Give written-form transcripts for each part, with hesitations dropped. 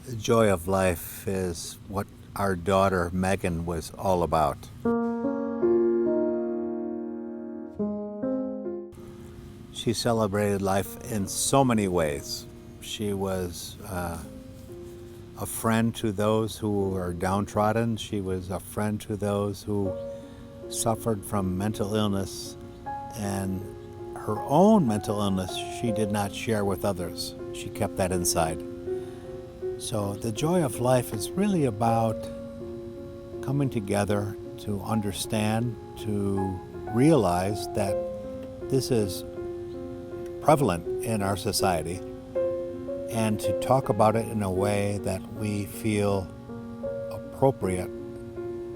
The joy of life is what our daughter Megan was all about. She celebrated life in so many ways. She was a friend to those who were downtrodden. She was a friend to those who suffered from mental illness, and her own mental illness she did not share with others. She kept that inside. So the joy of life is really about coming together to understand, to realize that this is prevalent in our society, and to talk about it in a way that we feel appropriate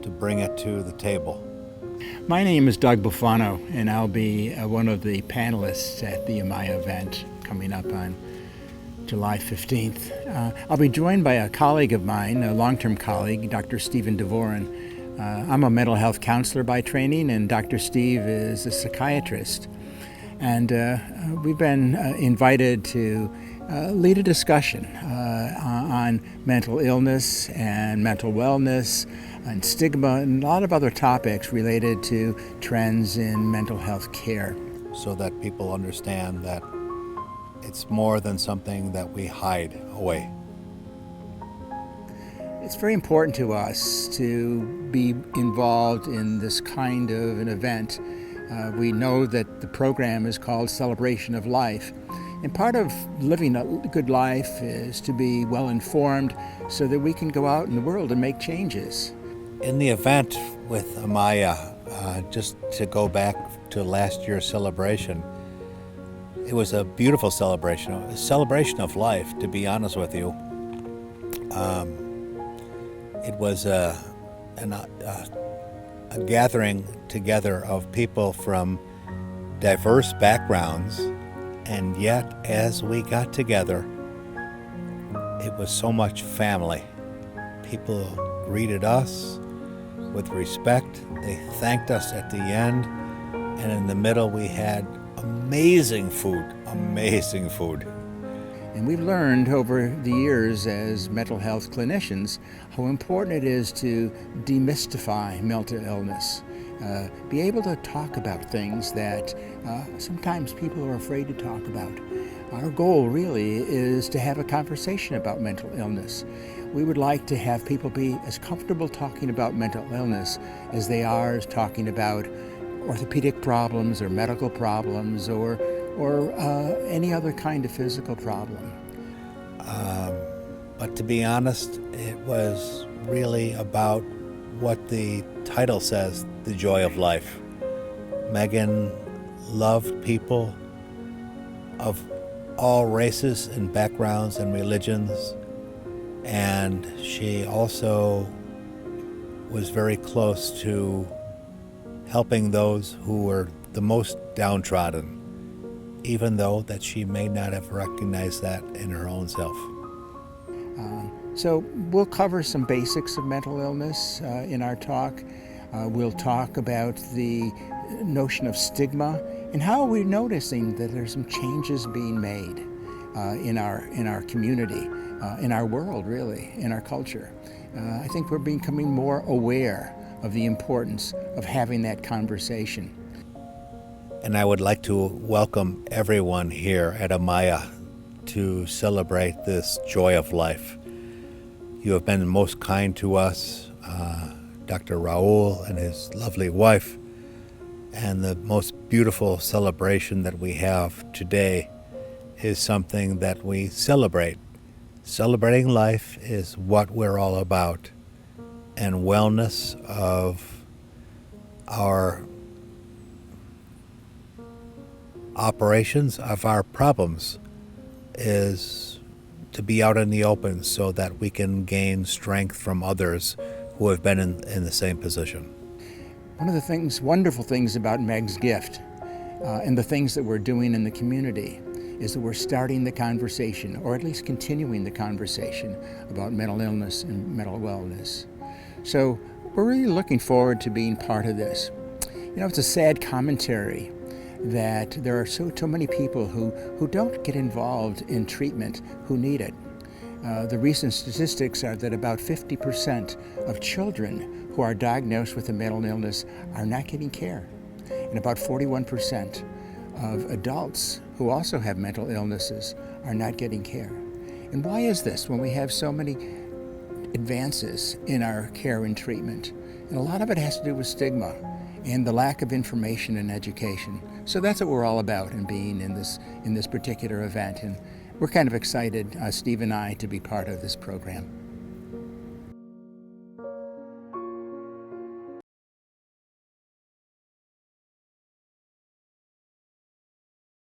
to bring it to the table. My name is Doug Buffano, and I'll be one of the panelists at the Amaya event coming up on July 15th. I'll be joined by a colleague of mine, a long-term colleague, Dr. Stephen Devoren. I'm a mental health counselor by training, and Dr. Steve is a psychiatrist. And we've been invited to lead a discussion on mental illness and mental wellness and stigma and a lot of other topics related to trends in mental health care. So that people understand that it's more than something that we hide away. It's very important to us to be involved in this kind of an event. We know that the program is called Celebration of Life. And part of living a good life is to be well informed so that we can go out in the world and make changes. In the event with Amaya, just to go back to last year's celebration, it was a beautiful celebration, a celebration of life, to be honest with you. It was a gathering together of people from diverse backgrounds, and yet as we got together, it was so much family. People greeted us with respect. They thanked us at the end, and in the middle we had amazing food. And we've learned over the years as mental health clinicians how important it is to demystify mental illness. Be able to talk about things that sometimes people are afraid to talk about. Our goal really is to have a conversation about mental illness. We would like to have people be as comfortable talking about mental illness as they are as talking about orthopedic problems or medical problems or any other kind of physical problem. But to be honest, it was really about what the title says, the joy of life. Megan loved people of all races and backgrounds and religions, and she also was very close to helping those who were the most downtrodden, even though that she may not have recognized that in her own self. So we'll cover some basics of mental illness in our talk. We'll talk about the notion of stigma and how we're noticing that there's some changes being made in our community, in our world, really, in our culture. I think we're becoming more aware of the importance of having that conversation. And I would like to welcome everyone here at Amaya to celebrate this joy of life. You have been most kind to us, Dr. Raul and his lovely wife, and the most beautiful celebration that we have today is something that we celebrate. Celebrating life is what we're all about, and wellness of our operations, of our problems, is to be out in the open so that we can gain strength from others who have been in the same position. One of the wonderful things about Meg's gift and the things that we're doing in the community is that we're starting the conversation, or at least continuing the conversation about mental illness and mental wellness. So we're really looking forward to being part of this. You know, it's a sad commentary that there are so many people who don't get involved in treatment who need it. The recent statistics are that about 50% of children who are diagnosed with a mental illness are not getting care, and about 41% of adults who also have mental illnesses are not getting care. And why is this when we have so many advances in our care and treatment? And a lot of it has to do with stigma and the lack of information and education. So that's what we're all about in being in this particular event. And we're kind of excited, Steve and I, to be part of this program.